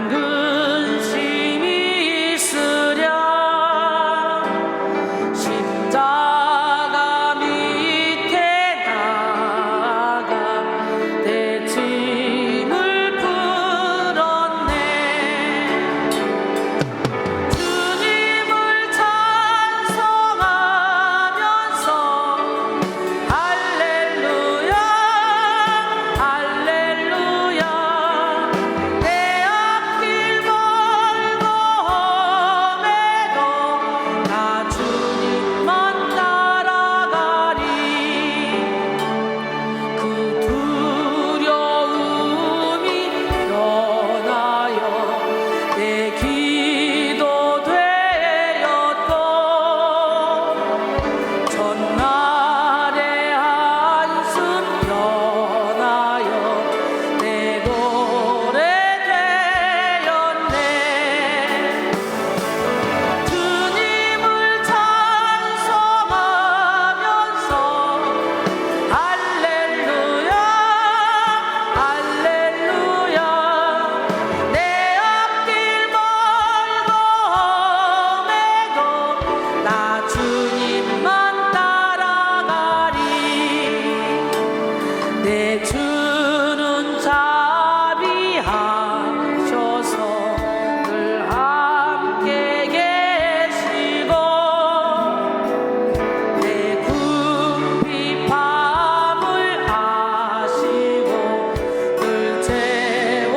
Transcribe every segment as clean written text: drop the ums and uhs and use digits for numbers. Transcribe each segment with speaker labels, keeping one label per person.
Speaker 1: 근심이 있으랴 십자가 밑에 나가 내 짐을 풀었네. 주님을 찬송하면서 할렐루야 할렐루야 내 앞길 멀고 험해도 나 주님만 따라가리. 그 두려움이 변하여 내 기도 되었고 전날의 한숨 변하여 내 노래 되었네. 주님을 찬송하면서 할렐루야 할렐루야 내 앞길 멀고 험해도 나 주님만 따라가리. 내 주는 자비하셔서 늘 함께 계시고 내 궁핍함을 아시고 늘 채워주시네.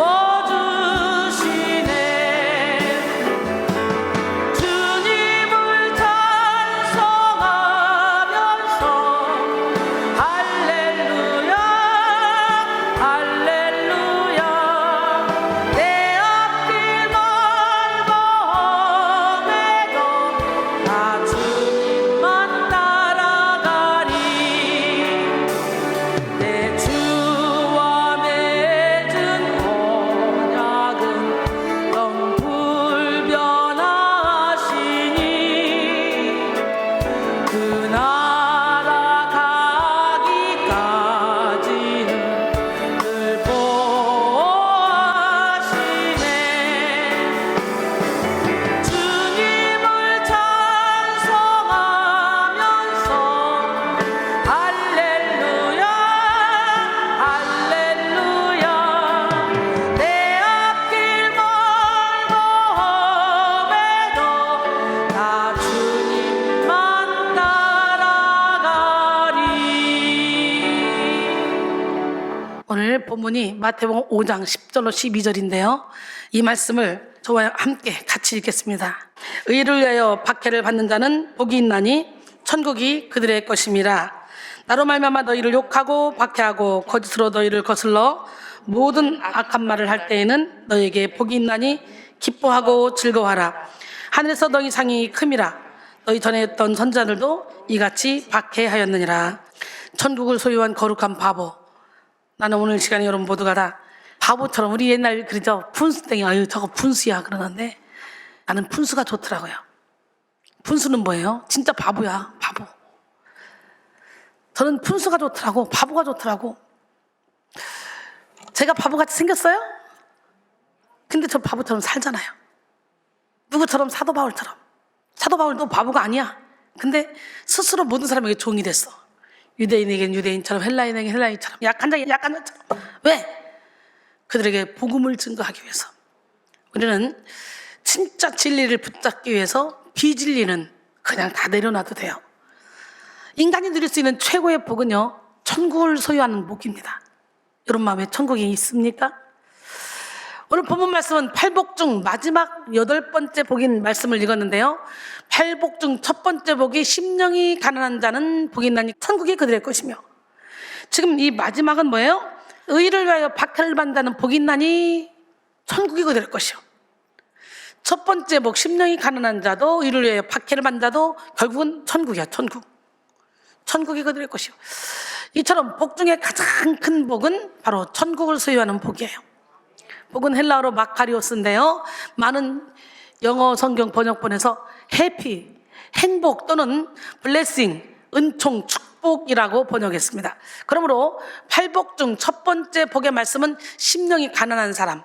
Speaker 1: 주님을 찬송하면서 할렐루야 할렐루야 내 앞길 멀고 험해도 나 주님만 따라가리. 내 주와 맺은 언약은 영불변하시니 그 나라 가기까지는 늘 보호하시네. 주님을 찬송하면서 할렐루야 할렐루야 내 앞길 멀고 험해도 나 주님만 따라가리. 오늘 본문이 마태복음 5장 10절로 12절인데요. 이 말씀을 저와 함께 같이 읽겠습니다. 의를 위하여 박해를 받는 자는 복이 있나니 천국이 그들의 것임이라. 나로 말미암아 너희를 욕하고 박해하고 거짓으로 너희를 거슬러 모든 악한 말을 할 때에는 너희에게 복이 있나니 기뻐하고 즐거워하라. 하늘에서 너희 상이 큼이라. 너희 전에 있던 선자들도 이같이 박해하였느니라. 천국을 소유한 거룩한 바보. 나는 오늘 시간에 여러분 모두가 다 바보처럼, 우리 옛날 그러죠, 분수땡이, 아유 저거 분수야 그러는데 나는 분수가 좋더라고요. 분수는 뭐예요? 진짜 바보야, 바보. 저는 분수가 좋더라고, 바보가 좋더라고. 제가 바보같이 생겼어요? 근데 저 바보처럼 살잖아요. 누구처럼? 사도 바울처럼. 사도 바울도 바보가 아니야. 근데 스스로 모든 사람에게 종이 됐어. 유대인에겐 유대인처럼, 헬라인에겐 헬라인처럼, 약한 자에겐 약한 자처럼. 왜? 그들에게 복음을 증거하기 위해서. 우리는 진짜 진리를 붙잡기 위해서 비진리는 그냥 다 내려놔도 돼요. 인간이 누릴 수 있는 최고의 복은요, 천국을 소유하는 복입니다. 여러분 마음에 천국이 있습니까? 오늘 본문 말씀은 팔복 중 마지막 8번째 복인 말씀을 읽었는데요. 팔복 중 첫 번째 복이 심령이 가난한 자는 복이 있나니 천국이 그들의 것이며, 지금 이 마지막은 뭐예요? 의를 위하여 박해를 받는다는 복이 있나니 천국이 그들의 것이요. 첫 번째 복, 심령이 가난한 자도 의를 위하여 박해를 받는 자도 결국은 천국이야. 천국. 천국이 그들의 것이요. 이처럼 복 중에 가장 큰 복은 바로 천국을 소유하는 복이에요. 복은 헬라어로 마카리오스인데요, 많은 영어 성경 번역본에서 해피, 행복 또는 블레싱, 은총, 축복이라고 번역했습니다. 그러므로 팔복 중 첫 번째 복의 말씀은 심령이 가난한 사람,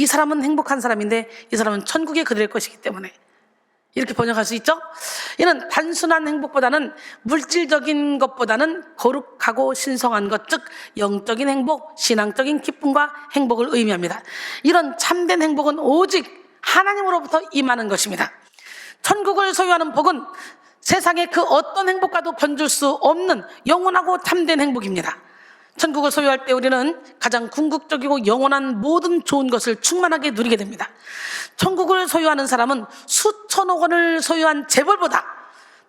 Speaker 1: 이 사람은 행복한 사람인데 이 사람은 천국에 그될 것이기 때문에 이렇게 번역할 수 있죠. 이는 단순한 행복보다는 물질적인 것보다는 거룩하고 신성한 것, 즉 영적인 행복, 신앙적인 기쁨과 행복을 의미합니다. 이런 참된 행복은 오직 하나님으로부터 임하는 것입니다. 천국을 소유하는 복은 세상의 그 어떤 행복과도 견줄 수 없는 영원하고 참된 행복입니다. 천국을 소유할 때 우리는 가장 궁극적이고 영원한 모든 좋은 것을 충만하게 누리게 됩니다. 천국을 소유하는 사람은 수천억 원을 소유한 재벌보다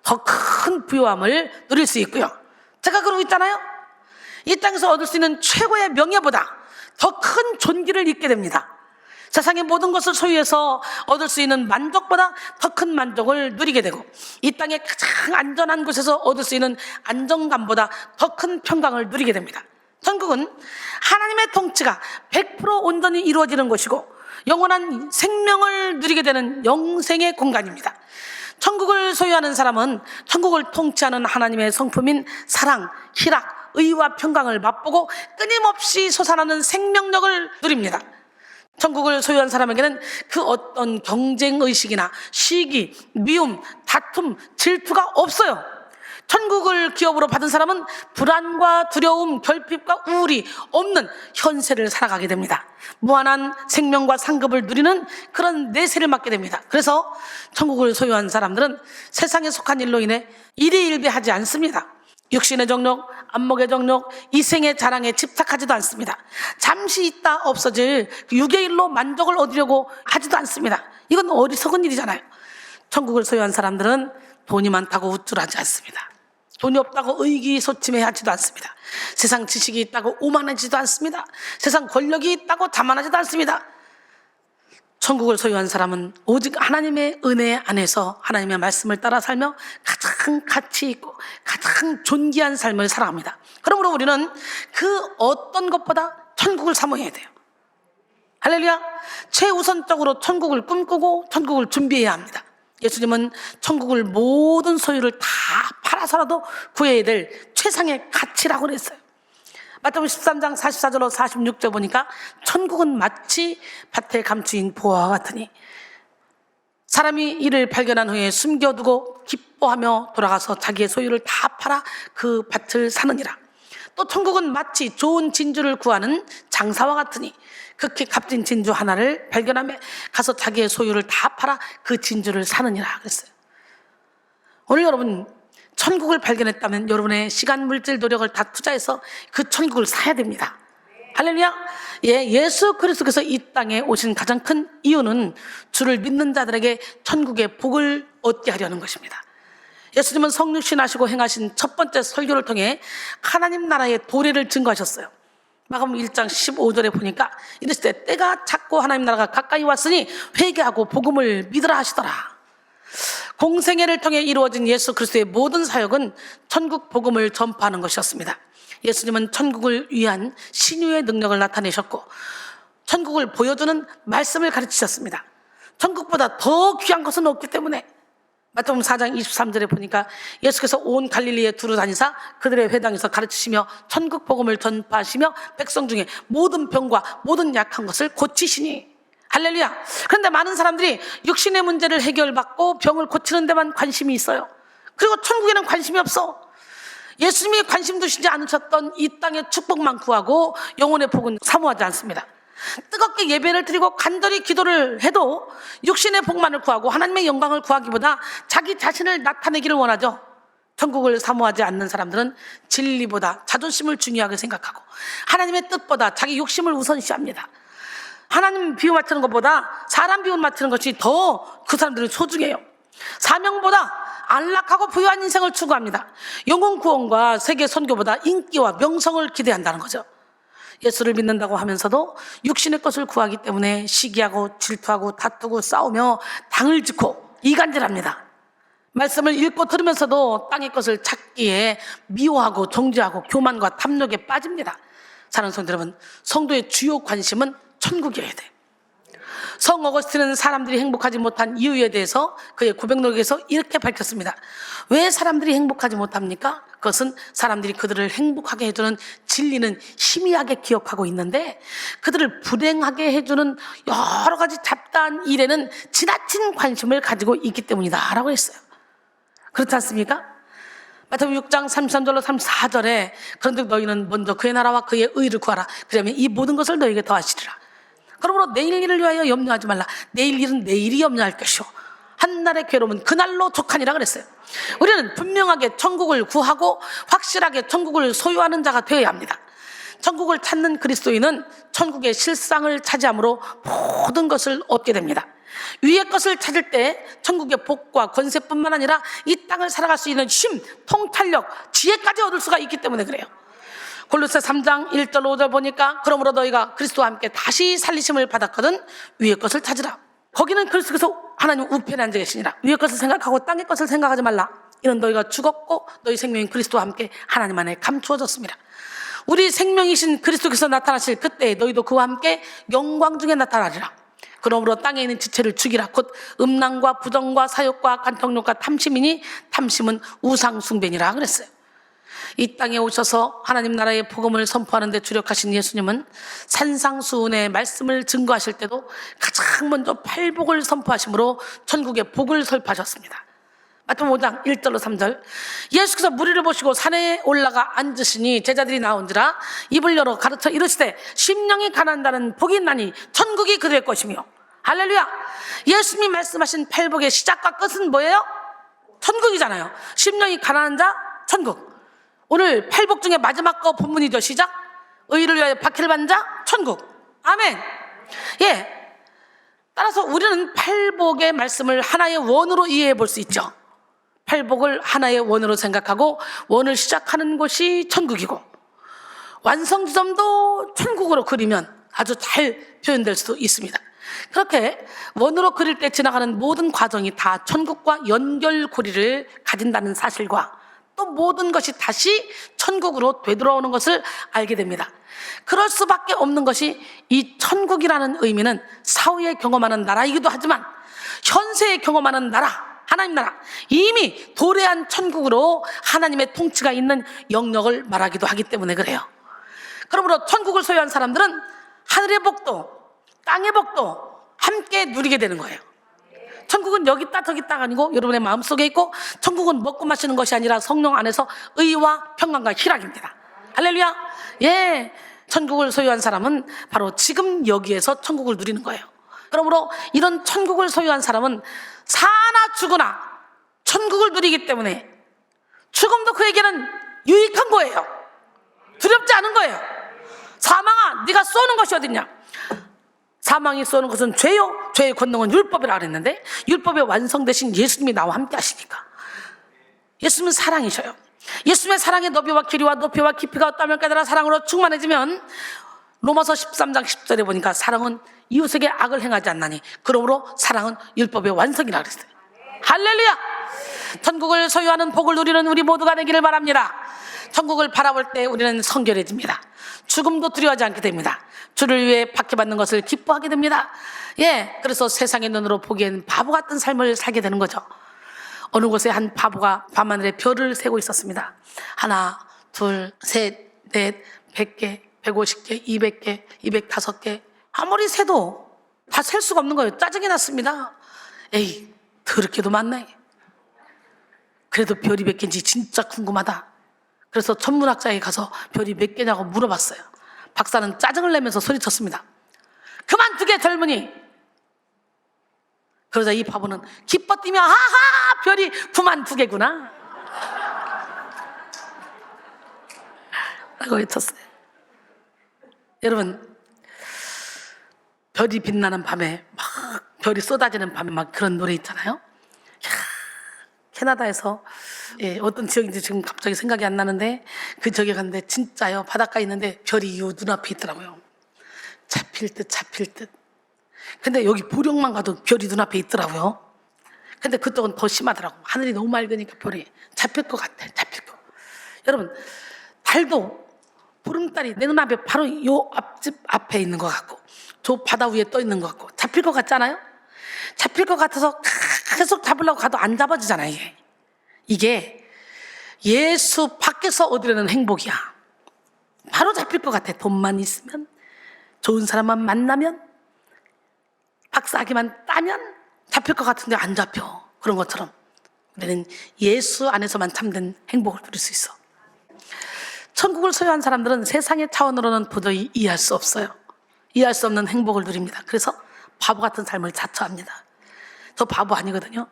Speaker 1: 더 큰 부유함을 누릴 수 있고요. 제가 그러고 있잖아요. 이 땅에서 얻을 수 있는 최고의 명예보다 더 큰 존귀를 잊게 됩니다. 세상의 모든 것을 소유해서 얻을 수 있는 만족보다 더 큰 만족을 누리게 되고, 이 땅의 가장 안전한 곳에서 얻을 수 있는 안정감보다 더 큰 평강을 누리게 됩니다. 천국은 하나님의 통치가 100% 온전히 이루어지는 곳이고 영원한 생명을 누리게 되는 영생의 공간입니다. 천국을 소유하는 사람은 천국을 통치하는 하나님의 성품인 사랑, 희락, 의와 평강을 맛보고 끊임없이 솟아나는 생명력을 누립니다. 천국을 소유한 사람에게는 그 어떤 경쟁의식이나 시기, 미움, 다툼, 질투가 없어요. 천국을 기업으로 받은 사람은 불안과 두려움, 결핍과 우울이 없는 현세를 살아가게 됩니다. 무한한 생명과 상급을 누리는 그런 내세를 맡게 됩니다. 그래서 천국을 소유한 사람들은 세상에 속한 일로 인해 일희일비하지 않습니다. 육신의 정욕, 안목의 정욕, 이생의 자랑에 집착하지도 않습니다. 잠시 있다 없어질 육의 일로 만족을 얻으려고 하지도 않습니다. 이건 어리석은 일이잖아요. 천국을 소유한 사람들은 돈이 많다고 우쭐하지 않습니다. 돈이 없다고 의기소침해하지도 않습니다. 세상 지식이 있다고 오만하지도 않습니다. 세상 권력이 있다고 자만하지도 않습니다. 천국을 소유한 사람은 오직 하나님의 은혜 안에서 하나님의 말씀을 따라 살며 가장 가치 있고 가장 존귀한 삶을 살아갑니다. 그러므로 우리는 그 어떤 것보다 천국을 사모해야 돼요. 할렐루야. 최우선적으로 천국을 꿈꾸고 천국을 준비해야 합니다. 예수님은 천국을 모든 소유를 다 팔아서라도 구해야 될 최상의 가치라고 그랬어요. 마태복음 13장 44절로 46절 보니까 천국은 마치 밭에 감추인 보화와 같으니 사람이 이를 발견한 후에 숨겨두고 기뻐하며 돌아가서 자기의 소유를 다 팔아 그 밭을 사느니라. 또 천국은 마치 좋은 진주를 구하는 장사와 같으니 극히 값진 진주 하나를 발견하며 가서 자기의 소유를 다 팔아 그 진주를 사느니라 그랬어요. 오늘 여러분 천국을 발견했다면 여러분의 시간, 물질, 노력을 다 투자해서 그 천국을 사야 됩니다. 할렐루야. 예수 그리스도께서 이 땅에 오신 가장 큰 이유는 주를 믿는 자들에게 천국의 복을 얻게 하려는 것입니다. 예수님은 성육신하시고 행하신 첫 번째 설교를 통해 하나님 나라의 도래를 증거하셨어요. 마가복음 1장 15절에 보니까 이르시되 때가 찼고 하나님 나라가 가까이 왔으니 회개하고 복음을 믿으라 하시더라. 공생애를 통해 이루어진 예수 그리스도의 모든 사역은 천국 복음을 전파하는 것이었습니다. 예수님은 천국을 위한 신유의 능력을 나타내셨고 천국을 보여주는 말씀을 가르치셨습니다. 천국보다 더 귀한 것은 없기 때문에 마태복음 4장 23절에 보니까 예수께서 온 갈릴리에 두루 다니사 그들의 회당에서 가르치시며 천국 복음을 전파하시며 백성 중에 모든 병과 모든 약한 것을 고치시니. 할렐루야. 그런데 많은 사람들이 육신의 문제를 해결받고 병을 고치는 데만 관심이 있어요. 그리고 천국에는 관심이 없어. 예수님이 관심 두시지 않으셨던 이 땅의 축복만 구하고 영혼의 복은 사모하지 않습니다. 뜨겁게 예배를 드리고 간절히 기도를 해도 육신의 복만을 구하고 하나님의 영광을 구하기보다 자기 자신을 나타내기를 원하죠. 천국을 사모하지 않는 사람들은 진리보다 자존심을 중요하게 생각하고 하나님의 뜻보다 자기 욕심을 우선시합니다. 하나님 비유 맞추는 것보다 사람 비유 맞추는 것이 더 그 사람들이 소중해요. 사명보다 안락하고 부유한 인생을 추구합니다. 영혼 구원과 세계 선교보다 인기와 명성을 기대한다는 거죠. 예수를 믿는다고 하면서도 육신의 것을 구하기 때문에 시기하고 질투하고 다투고 싸우며 당을 짓고 이간질합니다. 말씀을 읽고 들으면서도 땅의 것을 찾기에 미워하고 정죄하고 교만과 탐욕에 빠집니다. 사랑하는 성도 여러분, 성도의 주요 관심은 천국이어야 돼요. 성 어거스틴은 사람들이 행복하지 못한 이유에 대해서 그의 고백록에서 이렇게 밝혔습니다. 왜 사람들이 행복하지 못합니까? 그것은 사람들이 그들을 행복하게 해주는 진리는 희미하게 기억하고 있는데 그들을 불행하게 해주는 여러 가지 잡다한 일에는 지나친 관심을 가지고 있기 때문이다 라고 했어요. 그렇지 않습니까? 마태복음 6장 33절로 34절에 그런데 너희는 먼저 그의 나라와 그의 의를 구하라. 그러면 이 모든 것을 너희에게 더하시리라. 그러므로 내일 일을 위하여 염려하지 말라. 내일 일은 내일이 염려할 것이요 한날의 괴로움은 그날로 족하니라 그랬어요. 우리는 분명하게 천국을 구하고 확실하게 천국을 소유하는 자가 되어야 합니다. 천국을 찾는 그리스도인은 천국의 실상을 차지함으로 모든 것을 얻게 됩니다. 위의 것을 찾을 때 천국의 복과 권세뿐만 아니라 이 땅을 살아갈 수 있는 힘, 통찰력, 지혜까지 얻을 수가 있기 때문에 그래요. 골로새 3장 1절 5절 보니까 그러므로 너희가 그리스도와 함께 다시 살리심을 받았거든 위의 것을 찾으라. 거기는 그리스도께서 하나님 우편에 앉아 계시니라. 위의 것을 생각하고 땅의 것을 생각하지 말라. 이는 너희가 죽었고 너희 생명인 그리스도와 함께 하나님 안에 감추어졌습니다. 우리 생명이신 그리스도께서 나타나실 그때 너희도 그와 함께 영광 중에 나타나리라. 그러므로 땅에 있는 지체를 죽이라. 곧 음란과 부정과 사욕과 간통욕과 탐심이니 탐심은 우상 숭배니라 그랬어요. 이 땅에 오셔서 하나님 나라의 복음을 선포하는 데 주력하신 예수님은 산상수훈의 말씀을 증거하실 때도 가장 먼저 팔복을 선포하심으로 천국의 복을 설파하셨습니다. 마태복음 5장 1절로 3절 예수께서 무리를 보시고 산에 올라가 앉으시니 제자들이 나온지라 입을 열어 가르쳐 이르시되 심령이 가난한 복이 있나니 천국이 그들의 것이며. 할렐루야. 예수님이 말씀하신 팔복의 시작과 끝은 뭐예요? 천국이잖아요. 심령이 가난한 자 천국. 오늘 팔복 중에 마지막 거 본문이죠. 시작. 의를 위하여 박해를 받는 자 천국. 아멘. 예. 따라서 우리는 팔복의 말씀을 하나의 원으로 이해해 볼 수 있죠. 팔복을 하나의 원으로 생각하고 원을 시작하는 곳이 천국이고 완성 지점도 천국으로 그리면 아주 잘 표현될 수도 있습니다. 그렇게 원으로 그릴 때 지나가는 모든 과정이 다 천국과 연결고리를 가진다는 사실과 또 모든 것이 다시 천국으로 되돌아오는 것을 알게 됩니다. 그럴 수밖에 없는 것이 이 천국이라는 의미는 사후에 경험하는 나라이기도 하지만 현세에 경험하는 나라, 하나님 나라, 이미 도래한 천국으로 하나님의 통치가 있는 영역을 말하기도 하기 때문에 그래요. 그러므로 천국을 소유한 사람들은 하늘의 복도, 땅의 복도 함께 누리게 되는 거예요. 천국은 여기 있다 저기 있다가 아니고 여러분의 마음속에 있고 천국은 먹고 마시는 것이 아니라 성령 안에서 의와 평강과 희락입니다. 할렐루야. 예, 천국을 소유한 사람은 바로 지금 여기에서 천국을 누리는 거예요. 그러므로 이런 천국을 소유한 사람은 사나 죽으나 천국을 누리기 때문에 죽음도 그에게는 유익한 거예요. 두렵지 않은 거예요. 사망아 네가 쏘는 것이 어딨냐. 사망이 쏘는 것은 죄요 죄의 권능은 율법이라 그랬는데 율법의 완성되신 예수님이 나와 함께 하시니까. 예수님은 사랑이셔요. 예수님의 사랑의 너비와 길이와 높이와 깊이가 어떠면 깨달아 사랑으로 충만해지면 로마서 13장 10절에 보니까 사랑은 이웃에게 악을 행하지 않나니 그러므로 사랑은 율법의 완성이라 그랬어요. 할렐루야. 천국을 소유하는 복을 누리는 우리 모두가 되기를 바랍니다. 천국을 바라볼 때 우리는 성결해집니다. 죽음도 두려워하지 않게 됩니다. 주를 위해 박해받는 것을 기뻐하게 됩니다. 예, 그래서 세상의 눈으로 보기엔 바보 같은 삶을 살게 되는 거죠. 어느 곳에 한 바보가 밤하늘에 별을 세고 있었습니다. 하나, 둘, 셋, 넷, 100개, 150개, 200개, 205개. 아무리 세도 다 셀 수가 없는 거예요. 짜증이 났습니다. 에이, 더럽게도 많네. 그래도 별이 몇 개인지 진짜 궁금하다. 그래서 천문학자에게 가서 별이 몇 개냐고 물어봤어요. 박사는 짜증을 내면서 소리쳤습니다. 그만 두게 젊은이. 그러자 이 바보는 기뻐 뛰며 하하 별이 92개구나 라고 외쳤어요. 여러분, 별이 빛나는 밤에 막 별이 쏟아지는 밤에 막 그런 노래 있잖아요. 캐나다에서 어떤 지역인지 지금 갑자기 생각이 안 나는데 그 지역에 갔는데 진짜요. 바닷가에 있는데 별이 요 눈앞에 있더라고요. 잡힐 듯. 근데 여기 보령만 가도 별이 눈앞에 있더라고요. 근데 그쪽은 더 심하더라고. 하늘이 너무 맑으니까 별이 잡힐 것 같아. 잡힐 거. 여러분, 달도 보름달이 내 눈앞에 바로 요 앞집 앞에 있는 것 같고 저 바다 위에 떠 있는 것 같고 잡힐 것 같지 않아요? 잡힐 것 같아서 계속 잡으려고 가도 안 잡아지잖아요. 이게 예수 밖에서 얻으려는 행복이야. 바로 잡힐 것 같아. 돈만 있으면, 좋은 사람만 만나면, 박사학위만 따면 잡힐 것 같은데 안 잡혀. 그런 것처럼 우리는 예수 안에서만 참된 행복을 누릴 수 있어. 천국을 소유한 사람들은 세상의 차원으로는 도저히 이해할 수 없어요. 이해할 수 없는 행복을 누립니다. 그래서 바보 같은 삶을 자처합니다. 저 바보 아니거든요.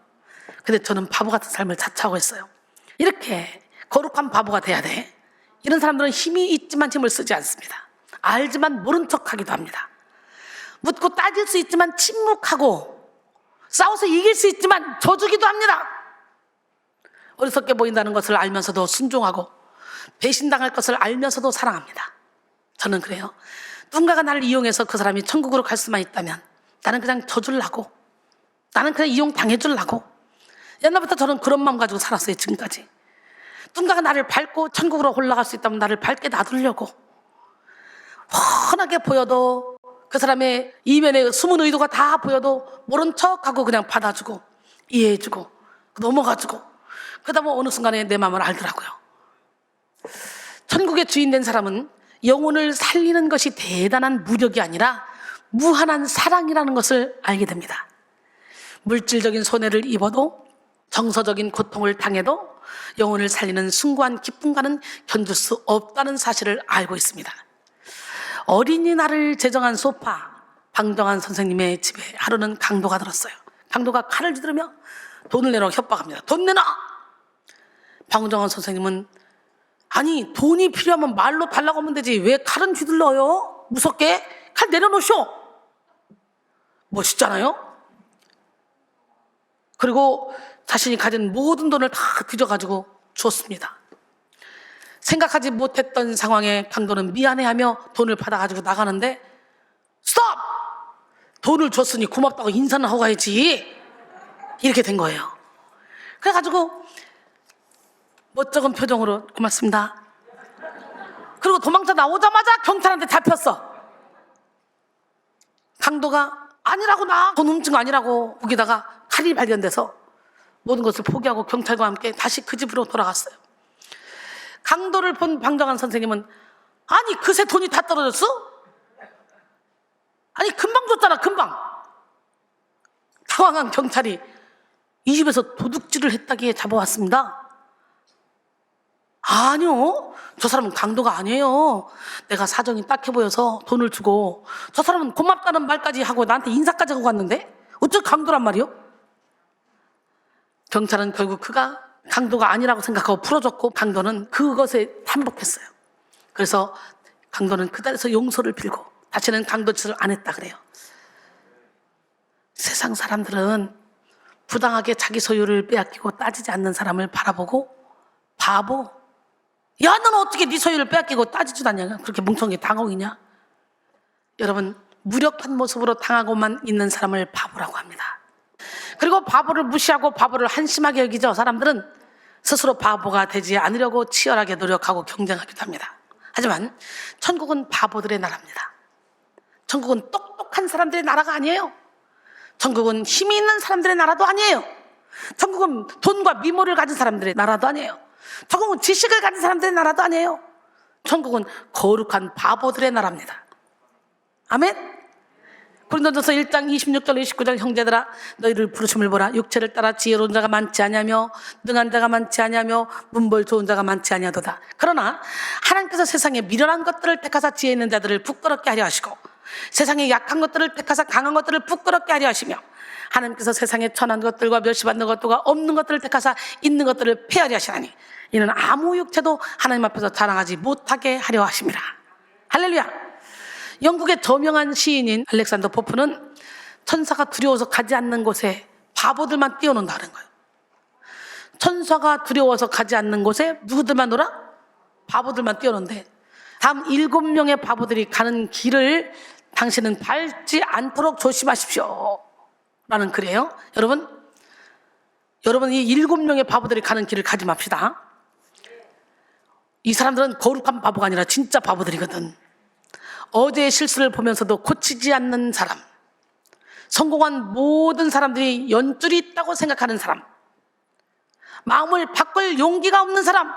Speaker 1: 근데 저는 바보 같은 삶을 자처하고 있어요. 이렇게 거룩한 바보가 돼야 돼. 이런 사람들은 힘이 있지만 힘을 쓰지 않습니다. 알지만 모른 척하기도 합니다. 묻고 따질 수 있지만 침묵하고, 싸워서 이길 수 있지만 져주기도 합니다. 어리석게 보인다는 것을 알면서도 순종하고, 배신당할 것을 알면서도 사랑합니다. 저는 그래요. 누군가가 나를 이용해서 그 사람이 천국으로 갈 수만 있다면 나는 그냥 져주려고, 나는 그냥 이용당해주려고. 옛날부터 저는 그런 마음 가지고 살았어요. 지금까지. 누군가가 나를 밟고 천국으로 올라갈 수 있다면 나를 밟게 놔두려고. 훤하게 보여도, 그 사람의 이면에 숨은 의도가 다 보여도 모른 척하고 그냥 받아주고 이해해주고 넘어가지고, 그러다 보면 어느 순간에 내 마음을 알더라고요. 천국의 주인 된 사람은 영혼을 살리는 것이 대단한 무력이 아니라 무한한 사랑이라는 것을 알게 됩니다. 물질적인 손해를 입어도, 정서적인 고통을 당해도 영혼을 살리는 숭고한 기쁨과는 견딜 수 없다는 사실을 알고 있습니다. 어린이날을 제정한 소파, 방정환 선생님의 집에 하루는 강도가 들었어요. 강도가 칼을 휘두르며 돈을 내라고 협박합니다. 돈 내놔! 방정환 선생님은, 아니 돈이 필요하면 말로 달라고 하면 되지 왜 칼은 휘둘러요? 무섭게? 칼 내려놓으쇼! 멋있잖아요? 그리고 자신이 가진 모든 돈을 다 뒤져가지고 줬습니다. 생각하지 못했던 상황에 강도는 미안해하며 돈을 받아가지고 나가는데, 스톱! 돈을 줬으니 고맙다고 인사는 하고 가야지. 이렇게 된 거예요. 그래가지고 멋쩍은 표정으로 고맙습니다. 그리고 도망쳐 나오자마자 경찰한테 잡혔어. 강도가 아니라고, 나 돈 훔친 거 아니라고. 거기다가 칼이 발견돼서 모든 것을 포기하고 경찰과 함께 다시 그 집으로 돌아갔어요. 강도를 본 방정환 선생님은, 아니 그새 돈이 다 떨어졌어? 아니 금방 줬잖아, 금방. 당황한 경찰이, 이 집에서 도둑질을 했다기에 잡아왔습니다. 아니요, 저 사람은 강도가 아니에요. 내가 사정이 딱해 보여서 돈을 주고, 저 사람은 고맙다는 말까지 하고 나한테 인사까지 하고 갔는데 어쩔 강도란 말이요? 경찰은 결국 그가 강도가 아니라고 생각하고 풀어줬고, 강도는 그것에 한복했어요. 그래서 강도는 그 자리에서 용서를 빌고 다시는 강도짓을 안 했다 그래요. 세상 사람들은 부당하게 자기 소유를 빼앗기고 따지지 않는 사람을 바라보고, 바보, 야 너는 어떻게 네 소유를 빼앗기고 따지지도 않냐, 그렇게 멍청하게 당하고 있냐. 여러분, 무력한 모습으로 당하고만 있는 사람을 바보라고 합니다. 그리고 바보를 무시하고 바보를 한심하게 여기죠. 사람들은 스스로 바보가 되지 않으려고 치열하게 노력하고 경쟁하기도 합니다. 하지만 천국은 바보들의 나라입니다. 천국은 똑똑한 사람들의 나라가 아니에요. 천국은 힘이 있는 사람들의 나라도 아니에요. 천국은 돈과 미모를 가진 사람들의 나라도 아니에요. 천국은 지식을 가진 사람들의 나라도 아니에요. 천국은 거룩한 바보들의 나라입니다. 아멘? 고린도전서 1장 26절 29절, 형제들아 너희를 부르심을 보라. 육체를 따라 지혜로운 자가 많지 아니하며 능한 자가 많지 아니하며 문벌 좋은 자가 많지 아니하도다. 그러나 하나님께서 세상에 미련한 것들을 택하사 지혜 있는 자들을 부끄럽게 하려 하시고, 세상에 약한 것들을 택하사 강한 것들을 부끄럽게 하려 하시며, 하나님께서 세상에 천한 것들과 멸시받는 것들과 없는 것들을 택하사 있는 것들을 폐하려 하시나니 이는 아무 육체도 하나님 앞에서 자랑하지 못하게 하려 하심이라. 할렐루야. 영국의 저명한 시인인 알렉산더 포프는 천사가 두려워서 가지 않는 곳에 바보들만 뛰어논다는 거예요. 천사가 두려워서 가지 않는 곳에 누구들만 놀아? 바보들만 뛰어논대. 다음 7명의 바보들이 가는 길을 당신은 밟지 않도록 조심하십시오 라는 글이에요. 여러분 이 7명의 바보들이 가는 길을 가지 맙시다. 이 사람들은 거룩한 바보가 아니라 진짜 바보들이거든. 어제의 실수를 보면서도 고치지 않는 사람, 성공한 모든 사람들이 연줄이 있다고 생각하는 사람, 마음을 바꿀 용기가 없는 사람,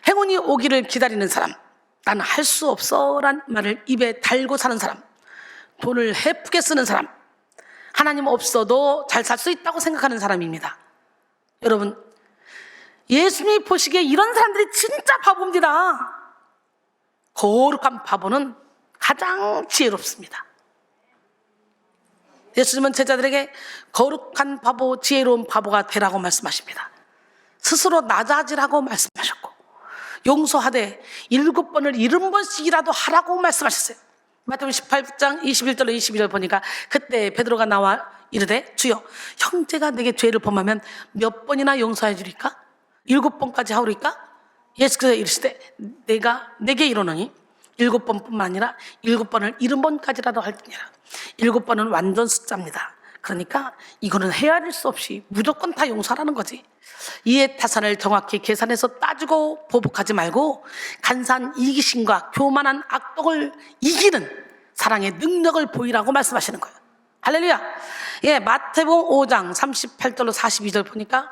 Speaker 1: 행운이 오기를 기다리는 사람, 나는 할 수 없어 란 말을 입에 달고 사는 사람, 돈을 헤프게 쓰는 사람, 하나님 없어도 잘 살 수 있다고 생각하는 사람입니다. 여러분, 예수님이 보시기에 이런 사람들이 진짜 바보입니다. 거룩한 바보는 가장 지혜롭습니다. 예수님은 제자들에게 거룩한 바보, 지혜로운 바보가 되라고 말씀하십니다. 스스로 낮아지라고 말씀하셨고, 용서하되 7번을 70번씩이라도 하라고 말씀하셨어요. 마태복음 18장 21절로 22절 보니까 그때 베드로가 나와 이르되 주여, 형제가 내게 죄를 범하면 몇 번이나 용서해 주리까? 7번까지 하오리까? 예수께서 이르시되 내가 내게 이르노니 7번뿐만 아니라 7번을 70번까지라도 할지니라. 7번은 완전 숫자입니다. 그러니까 이거는 헤아릴 수 없이 무조건 다 용서하라는 거지. 이해 타산을 정확히 계산해서 따지고 보복하지 말고 간사한 이기심과 교만한 악독을 이기는 사랑의 능력을 보이라고 말씀하시는 거예요. 할렐루야. 예, 마태복음 5장 38절로 42절 보니까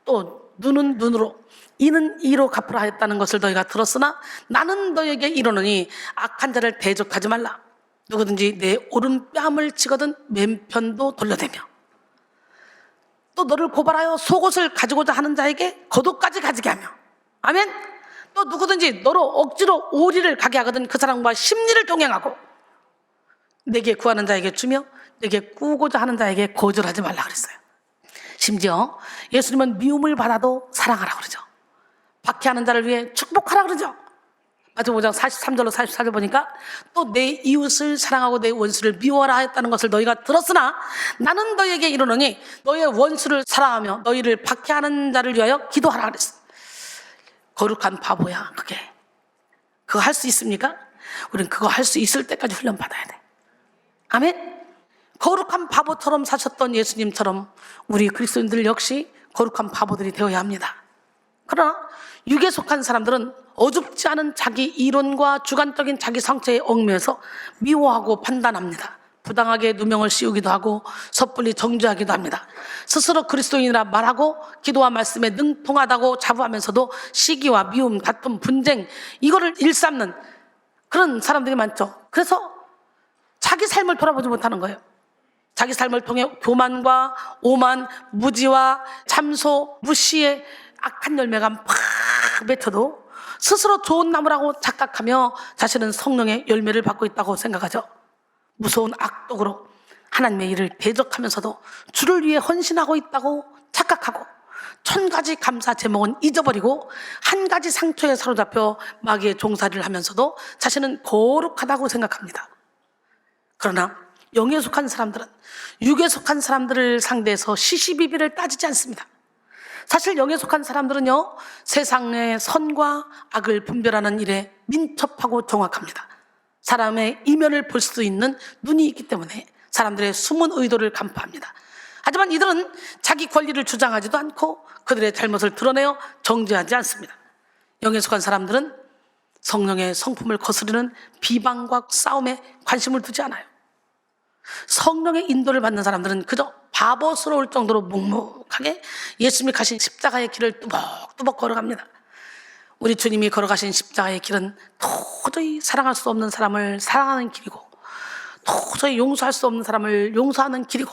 Speaker 1: 또 눈은 눈으로 이는 이로 갚으라 하였다는 것을 너희가 들었으나 나는 너희에게 이르노니 악한 자를 대적하지 말라. 누구든지 내 오른뺨을 치거든 맨편도 돌려대며 또 너를 고발하여 속옷을 가지고자 하는 자에게 겉옷까지 가지게 하며, 아멘. 또 누구든지 너로 억지로 오리를 가게 하거든 그 사람과 심리를 동행하고 내게 구하는 자에게 주며 내게 꾸고자 하는 자에게 거절하지 말라 그랬어요. 심지어 예수님은 미움을 받아도 사랑하라 그러죠. 박해하는 자를 위해 축복하라 그러죠. 마태복음 5장 43절로 44절 보니까 또 내 이웃을 사랑하고 내 원수를 미워하라 했다는 것을 너희가 들었으나 나는 너희에게 이르노니 너희의 원수를 사랑하며 너희를 박해하는 자를 위하여 기도하라 그랬어. 거룩한 바보야 그게. 그거 할 수 있습니까? 우린 그거 할 수 있을 때까지 훈련 받아야 돼. 아멘. 거룩한 바보처럼 사셨던 예수님처럼 우리 그리스도인들 역시 거룩한 바보들이 되어야 합니다. 그러나 육에 속한 사람들은 어줍지 않은 자기 이론과 주관적인 자기 상처에 얽매여서 미워하고 판단합니다. 부당하게 누명을 씌우기도 하고 섣불리 정죄하기도 합니다. 스스로 그리스도인이라 말하고 기도와 말씀에 능통하다고 자부하면서도 시기와 미움, 다툼, 분쟁 이거를 일삼는 그런 사람들이 많죠. 그래서 자기 삶을 돌아보지 못하는 거예요. 자기 삶을 통해 교만과 오만, 무지와 참소, 무시의 악한 열매가 막 맺혀도 스스로 좋은 나무라고 착각하며 자신은 성령의 열매를 받고 있다고 생각하죠. 무서운 악독으로 하나님의 일을 대적하면서도 주를 위해 헌신하고 있다고 착각하고 1000가지 감사 제목은 잊어버리고 한 가지 상처에 사로잡혀 마귀의 종살이를 하면서도 자신은 거룩하다고 생각합니다. 그러나 영에 속한 사람들은 육에 속한 사람들을 상대해서 시시비비를 따지지 않습니다. 사실 영에 속한 사람들은요, 세상의 선과 악을 분별하는 일에 민첩하고 정확합니다. 사람의 이면을 볼 수 있는 눈이 있기 때문에 사람들의 숨은 의도를 간파합니다. 하지만 이들은 자기 권리를 주장하지도 않고 그들의 잘못을 드러내어 정죄하지 않습니다. 영에 속한 사람들은 성령의 성품을 거스르는 비방과 싸움에 관심을 두지 않아요. 성령의 인도를 받는 사람들은 그저 바보스러울 정도로 묵묵하게 예수님이 가신 십자가의 길을 뚜벅뚜벅 걸어갑니다. 우리 주님이 걸어가신 십자가의 길은 도저히 사랑할 수 없는 사람을 사랑하는 길이고 도저히 용서할 수 없는 사람을 용서하는 길이고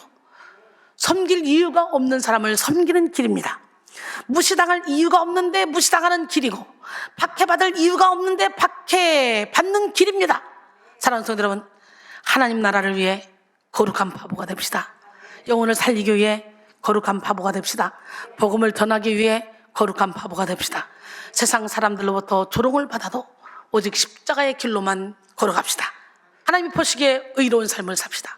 Speaker 1: 섬길 이유가 없는 사람을 섬기는 길입니다. 무시당할 이유가 없는데 무시당하는 길이고 박해받을 이유가 없는데 박해받는 길입니다. 사랑하는 성도 여러분, 하나님 나라를 위해 거룩한 바보가 됩시다. 영혼을 살리기 위해 거룩한 바보가 됩시다. 복음을 전하기 위해 거룩한 바보가 됩시다. 세상 사람들로부터 조롱을 받아도 오직 십자가의 길로만 걸어갑시다. 하나님이 보시기에 의로운 삶을 삽시다.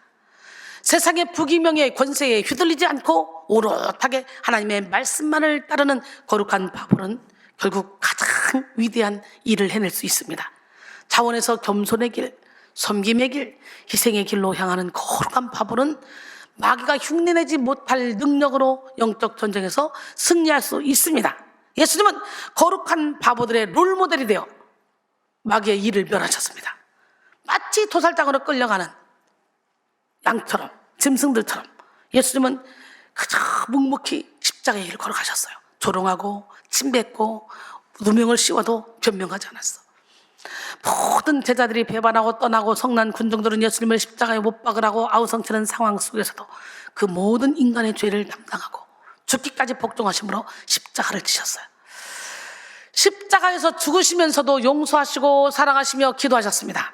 Speaker 1: 세상의 부귀명예의 권세에 휘둘리지 않고 오롯하게 하나님의 말씀만을 따르는 거룩한 바보는 결국 가장 위대한 일을 해낼 수 있습니다. 자원에서 겸손의 길, 섬김의 길, 희생의 길로 향하는 거룩한 바보는 마귀가 흉내내지 못할 능력으로 영적 전쟁에서 승리할 수 있습니다. 예수님은 거룩한 바보들의 롤모델이 되어 마귀의 일을 멸하셨습니다. 마치 도살장으로 끌려가는 양처럼, 짐승들처럼 예수님은 그저 묵묵히 십자가의 일을 걸어가셨어요. 조롱하고 침뱉고 누명을 씌워도 변명하지 않았어. 모든 제자들이 배반하고 떠나고 성난 군중들은 예수님을 십자가에 못 박으라고 아우성치는 상황 속에서도 그 모든 인간의 죄를 담당하고 죽기까지 복종하심으로 십자가를 지셨어요. 십자가에서 죽으시면서도 용서하시고 사랑하시며 기도하셨습니다.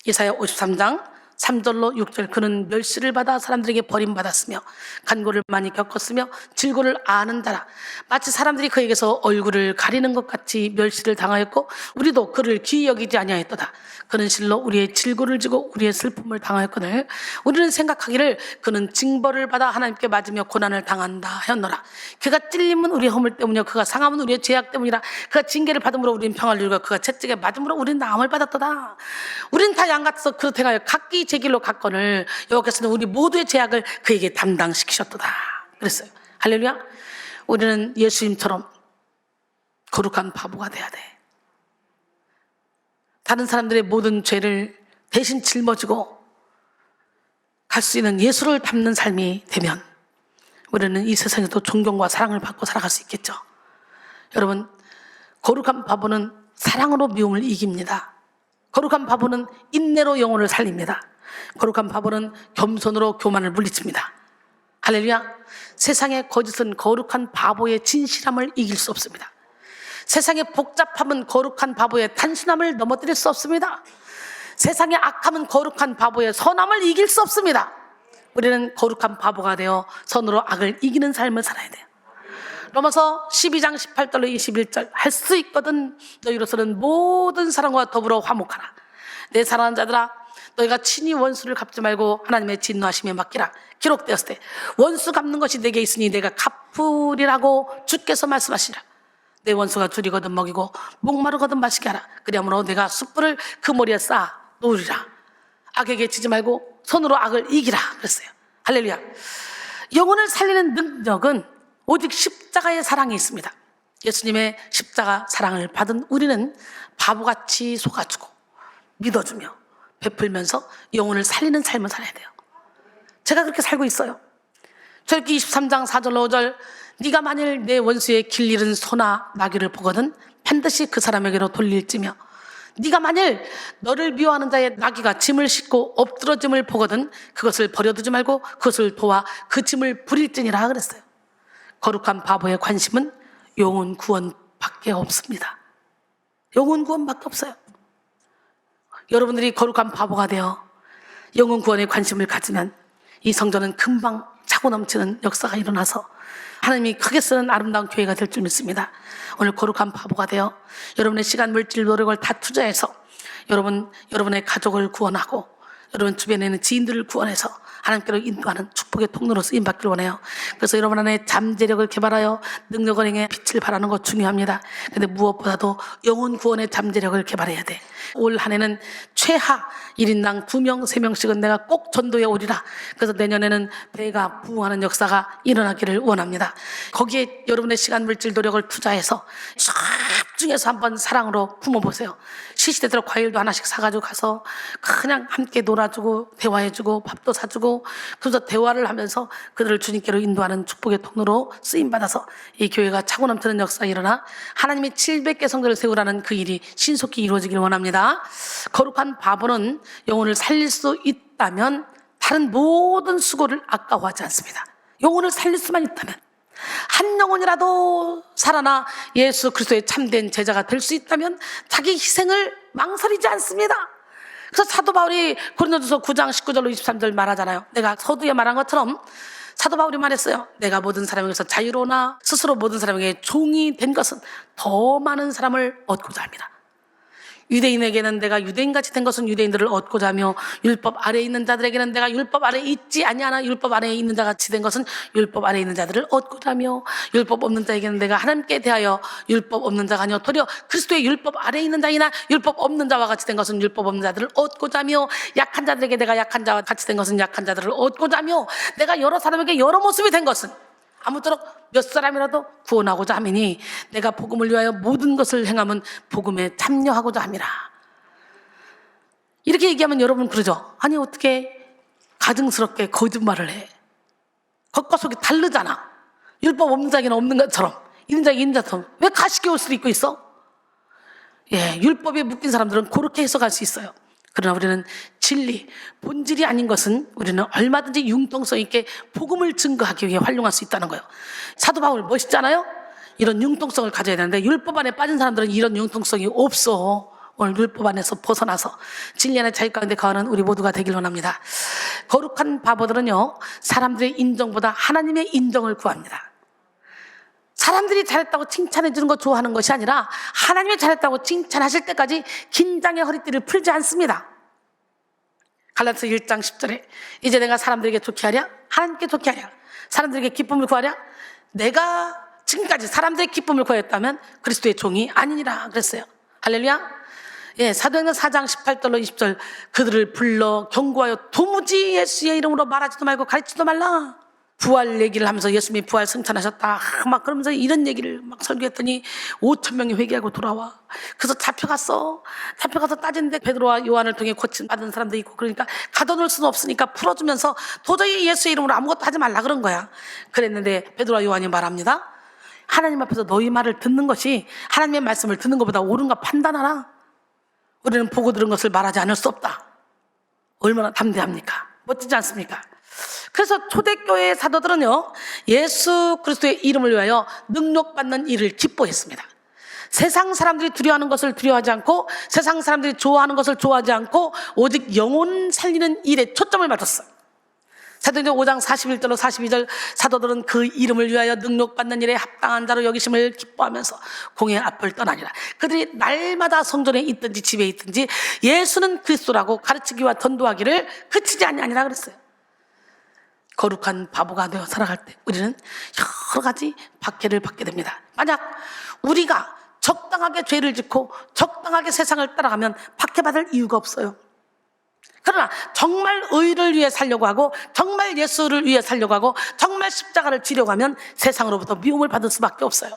Speaker 1: 이사야 53장 3절로 6절, 그는 멸시를 받아 사람들에게 버림받았으며 간고를 많이 겪었으며 질고를 아는 자라. 마치 사람들이 그에게서 얼굴을 가리는 것 같이 멸시를 당하였고 우리도 그를 귀히 여기지 아니하였도다. 그는 실로 우리의 질고를 지고 우리의 슬픔을 당하였거늘 우리는 생각하기를 그는 징벌을 받아 하나님께 맞으며 고난을 당한다 하였노라. 그가 찔림은 우리의 허물 때문이요 그가 상함은 우리의 죄악 때문이라. 그가 징계를 받음으로 우리는 평안을 누리고 그가 채찍에 맞음으로 우리는 나음을 받았도다. 우리는 다 양같아서 그릇 행하여 각기 제 길로 갔거늘 여호와께서는 우리 모두의 죄악을 그에게 담당시키셨도다 그랬어요. 할렐루야. 우리는 예수님처럼 거룩한 바보가 돼야 돼. 다른 사람들의 모든 죄를 대신 짊어지고 갈 수 있는 예수를 닮는 삶이 되면 우리는 이 세상에도 존경과 사랑을 받고 살아갈 수 있겠죠. 여러분, 거룩한 바보는 사랑으로 미움을 이깁니다. 거룩한 바보는 인내로 영혼을 살립니다. 거룩한 바보는 겸손으로 교만을 물리칩니다. 할렐루야. 세상의 거짓은 거룩한 바보의 진실함을 이길 수 없습니다. 세상의 복잡함은 거룩한 바보의 단순함을 넘어뜨릴 수 없습니다. 세상의 악함은 거룩한 바보의 선함을 이길 수 없습니다. 우리는 거룩한 바보가 되어 선으로 악을 이기는 삶을 살아야 돼요. 로마서 12장 18절로 21절, 할 수 있거든 너희로서는 모든 사람과 더불어 화목하라. 내 사랑하는 자들아, 너희가 친히 원수를 갚지 말고 하나님의 진노하심에 맡기라. 기록되었을 때 원수 갚는 것이 내게 있으니 내가 갚으리라고 주께서 말씀하시라. 내 원수가 줄이거든 먹이고 목마르거든 마시게 하라. 그리하므로 내가 숯불을 그 머리에 쌓아 놓으리라. 악에게 지지 말고 손으로 악을 이기라 그랬어요. 할렐루야. 영혼을 살리는 능력은 오직 십자가의 사랑이 있습니다. 예수님의 십자가 사랑을 받은 우리는 바보같이 속아주고 믿어주며 베풀면서 영혼을 살리는 삶을 살아야 돼요. 제가 그렇게 살고 있어요. 출애굽기 23장 4절 5절, 네가 만일 내 원수의 길 잃은 소나 나귀를 보거든 반드시 그 사람에게로 돌릴지며 네가 만일 너를 미워하는 자의 나귀가 짐을 싣고 엎드러짐을 보거든 그것을 버려두지 말고 그것을 도와 그 짐을 부릴지니라 그랬어요. 거룩한 바보의 관심은 영혼 구원밖에 없습니다. 영혼 구원밖에 없어요. 여러분들이 거룩한 바보가 되어 영혼 구원에 관심을 가지면 이 성전은 금방 차고 넘치는 역사가 일어나서 하나님이 크게 쓰는 아름다운 교회가 될 줄 믿습니다. 오늘 거룩한 바보가 되어 여러분의 시간, 물질, 노력을 다 투자해서 여러분의 가족을 구원하고 여러분 주변에 있는 지인들을 구원해서 하나님께로 인도하는 축복의 통로로 쓰임받기를 원해요. 그래서 여러분 안에 잠재력을 개발하여 능력을 행해 빛을 발하는 것 중요합니다. 근데 무엇보다도 영혼 구원의 잠재력을 개발해야 돼. 올 한 해는 최하 1인당 2명, 3명씩은 내가 꼭 전도해 오리라. 그래서 내년에는 배가 부흥하는 역사가 일어나기를 원합니다. 거기에 여러분의 시간, 물질, 노력을 투자해서 집중해서 한번 사랑으로 품어보세요. 시시때때로 과일도 하나씩 사가지고 가서 그냥 함께 놀아주고 대화해주고 밥도 사주고 그래서 대화를 하면서 그들을 주님께로 인도하는 축복의 통로로 쓰임받아서 이 교회가 차고 넘치는 역사가 일어나 하나님이 700개 성전을 세우라는 그 일이 신속히 이루어지기를 원합니다. 거룩한 바보는 영혼을 살릴 수 있다면 다른 모든 수고를 아까워하지 않습니다. 영혼을 살릴 수만 있다면, 한 영혼이라도 살아나 예수 그리스도의 참된 제자가 될 수 있다면 자기 희생을 망설이지 않습니다. 그래서 사도 바울이 고린도전서 9장 19절로 23절 말하잖아요. 내가 서두에 말한 것처럼 사도 바울이 말했어요. 내가 모든 사람에게서 자유로나 스스로 모든 사람에게 종이 된 것은 더 많은 사람을 얻고자 합니다. 유대인에게는 내가 유대인같이 된 것은 유대인들을 얻고자 하며 율법 아래에 있는 자들에게는 내가 율법 아래에 있지 아니하나 율법 아래에 있는 자같이 된 것은 율법 아래에 있는 자들을 얻고자 하며 율법 없는 자에게는 내가 하나님께 대하여 율법 없는 자가 아니요 도리어 그리스도의 율법 아래에 있는 자이나 율법 없는 자와 같이 된 것은 율법 없는 자들을 얻고자 하며 약한 자들에게 내가 약한 자와 같이 된 것은 약한 자들을 얻고자 하며 내가 여러 사람에게 여러 모습이 된 것은 아무쪼록 몇 사람이라도 구원하고자 함이니 내가 복음을 위하여 모든 것을 행함은 복음에 참여하고자 함이라. 이렇게 얘기하면 여러분 그러죠. 아니 어떻게 가증스럽게 거짓말을 해. 겉과 속이 다르잖아. 율법 없는 자에게는 없는 것처럼, 있는 자에게 있는 자처럼 왜 가시게 옷을 입고 있어? 예, 율법에 묶인 사람들은 그렇게 해석할 수 있어요. 그러나 우리는 진리, 본질이 아닌 것은 우리는 얼마든지 융통성 있게 복음을 증거하기 위해 활용할 수 있다는 거예요. 사도 바울 멋있잖아요? 이런 융통성을 가져야 되는데 율법 안에 빠진 사람들은 이런 융통성이 없어. 오늘 율법 안에서 벗어나서 진리 안의 자유 가운데 거하는 우리 모두가 되길 원합니다. 거룩한 바보들은요, 사람들의 인정보다 하나님의 인정을 구합니다. 사람들이 잘했다고 칭찬해 주는 거 좋아하는 것이 아니라 하나님이 잘했다고 칭찬하실 때까지 긴장의 허리띠를 풀지 않습니다. 갈라디아서 1장 10절에 이제 내가 사람들에게 좋게 하랴? 하나님께 좋게 하랴? 사람들에게 기쁨을 구하랴? 내가 지금까지 사람들의 기쁨을 구하였다면 그리스도의 종이 아니니라 그랬어요. 할렐루야. 예, 사도행전 4장 18절로 20절 그들을 불러 경고하여 도무지 예수의 이름으로 말하지도 말고 가르치지도 말라. 부활 얘기를 하면서 예수님이 부활 승천하셨다 막 그러면서 이런 얘기를 막 설교했더니 5,000명이 회개하고 돌아와. 그래서 잡혀가서 따지는데 베드로와 요한을 통해 고침 받은 사람도 있고, 그러니까 가둬놓을 수는 없으니까 풀어주면서 도저히 예수의 이름으로 아무것도 하지 말라 그런 거야. 그랬는데 베드로와 요한이 말합니다. 하나님 앞에서 너희 말을 듣는 것이 하나님의 말씀을 듣는 것보다 옳은가 판단하라. 우리는 보고 들은 것을 말하지 않을 수 없다. 얼마나 담대합니까? 멋지지 않습니까? 그래서 초대교회의 사도들은요, 예수 그리스도의 이름을 위하여 능력받는 일을 기뻐했습니다. 세상 사람들이 두려워하는 것을 두려워하지 않고, 세상 사람들이 좋아하는 것을 좋아하지 않고 오직 영혼 살리는 일에 초점을 맞췄어요. 사도행전 5장 41절로 42절 사도들은 그 이름을 위하여 능력받는 일에 합당한 자로 여기심을 기뻐하면서 공의 앞을 떠나니라. 그들이 날마다 성전에 있든지 집에 있든지 예수는 그리스도라고 가르치기와 전도하기를 그치지 아니하니라 그랬어요. 거룩한 바보가 되어 살아갈 때 우리는 여러 가지 박해를 받게 됩니다. 만약 우리가 적당하게 죄를 짓고 적당하게 세상을 따라가면 박해받을 이유가 없어요. 그러나 정말 의를 위해 살려고 하고 정말 예수를 위해 살려고 하고 정말 십자가를 지려고 하면 세상으로부터 미움을 받을 수밖에 없어요.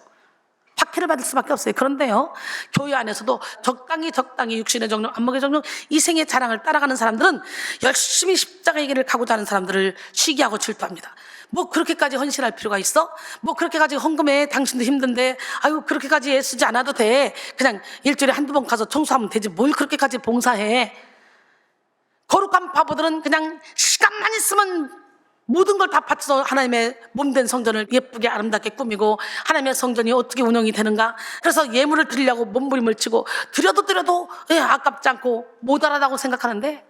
Speaker 1: 박해를 받을 수밖에 없어요. 그런데요, 교회 안에서도 적당히 육신의 정령, 안목의 정령, 이생의 자랑을 따라가는 사람들은 열심히 십자가의 길을 가고자 하는 사람들을 시기하고 질투합니다. 뭐 그렇게까지 헌신할 필요가 있어? 뭐 그렇게까지 헌금해? 당신도 힘든데 아유 그렇게까지 애쓰지 않아도 돼. 그냥 일주일에 한두 번 가서 청소하면 되지 뭘 그렇게까지 봉사해. 거룩한 바보들은 그냥 시간만 있으면 모든 걸 다 바쳐서 하나님의 몸된 성전을 예쁘게 아름답게 꾸미고 하나님의 성전이 어떻게 운영이 되는가, 그래서 예물을 드리려고 몸부림을 치고 드려도 아깝지 않고 모자라다고 생각하는데,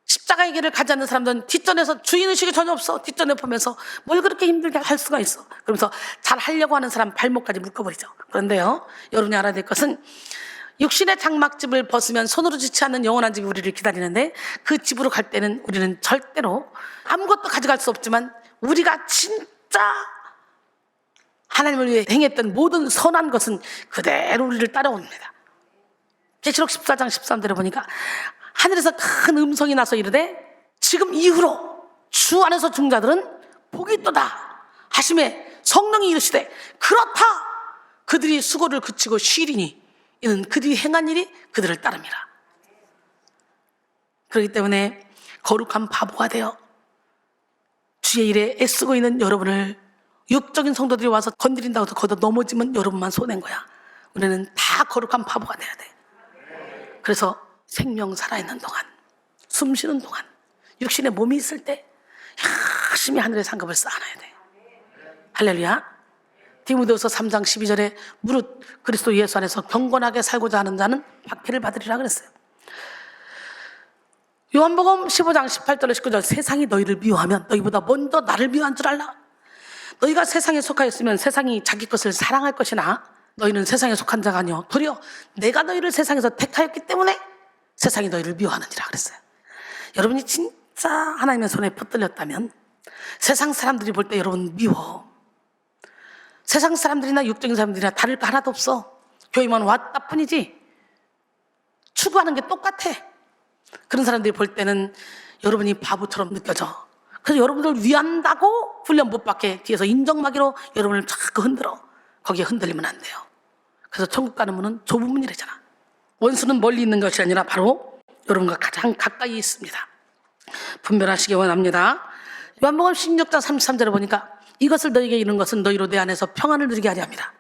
Speaker 1: 십자가의 길을 가지 않는 사람들은 뒷전에서 주인의식이 전혀 없어. 뒷전에 보면서 뭘 그렇게 힘들게 할 수가 있어. 그러면서 잘 하려고 하는 사람 발목까지 묶어버리죠. 그런데요, 여러분이 알아야 될 것은 육신의 장막집을 벗으면 손으로 짓지 않는 영원한 집이 우리를 기다리는데, 그 집으로 갈 때는 우리는 절대로 아무것도 가져갈 수 없지만 우리가 진짜 하나님을 위해 행했던 모든 선한 것은 그대로 우리를 따라옵니다. 계시록 14장 13절에 보니까 하늘에서 큰 음성이 나서 이르되 지금 이후로 주 안에서 죽은 자들은 복이 있도다 하심에 성령이 이르시되 그렇다 그들이 수고를 그치고 쉬리니 이는 그들이 행한 일이 그들을 따릅니다. 그렇기 때문에 거룩한 바보가 되어 주의 일에 애쓰고 있는 여러분을 육적인 성도들이 와서 건드린다고 해서 거기다 넘어지면 여러분만 손해인 거야. 우리는 다 거룩한 바보가 돼야 돼. 그래서 생명 살아있는 동안, 숨 쉬는 동안, 육신에 몸이 있을 때 열심히 하늘의 상급을 쌓아놔야 돼. 할렐루야. 디모데후서 3장 12절에 무릇 그리스도 예수 안에서 경건하게 살고자 하는 자는 박해를 받으리라 그랬어요. 요한복음 15장 18절로 19절 세상이 너희를 미워하면 너희보다 먼저 나를 미워한 줄 알라. 너희가 세상에 속하였으면 세상이 자기 것을 사랑할 것이나 너희는 세상에 속한 자가 아니요 도리어 내가 너희를 세상에서 택하였기 때문에 세상이 너희를 미워하느니라 그랬어요. 여러분이 진짜 하나님의 손에 붙들렸다면 세상 사람들이 볼 때 여러분 미워. 세상 사람들이나 육적인 사람들이나 다를 거 하나도 없어. 교회만 왔다 뿐이지 추구하는 게 똑같아. 그런 사람들이 볼 때는 여러분이 바보처럼 느껴져. 그래서 여러분들 위한다고 훈련 못 받게 뒤에서 인정마기로 여러분을 자꾸 흔들어. 거기에 흔들리면 안 돼요. 그래서 천국 가는 문은 좁은 문이래잖아. 원수는 멀리 있는 것이 아니라 바로 여러분과 가장 가까이 있습니다. 분별하시기 원합니다. 요한복음 16장 33절에 보니까 이것을 너희에게 이룬 것은 너희로 내 안에서 평안을 누리게 하려 합니다.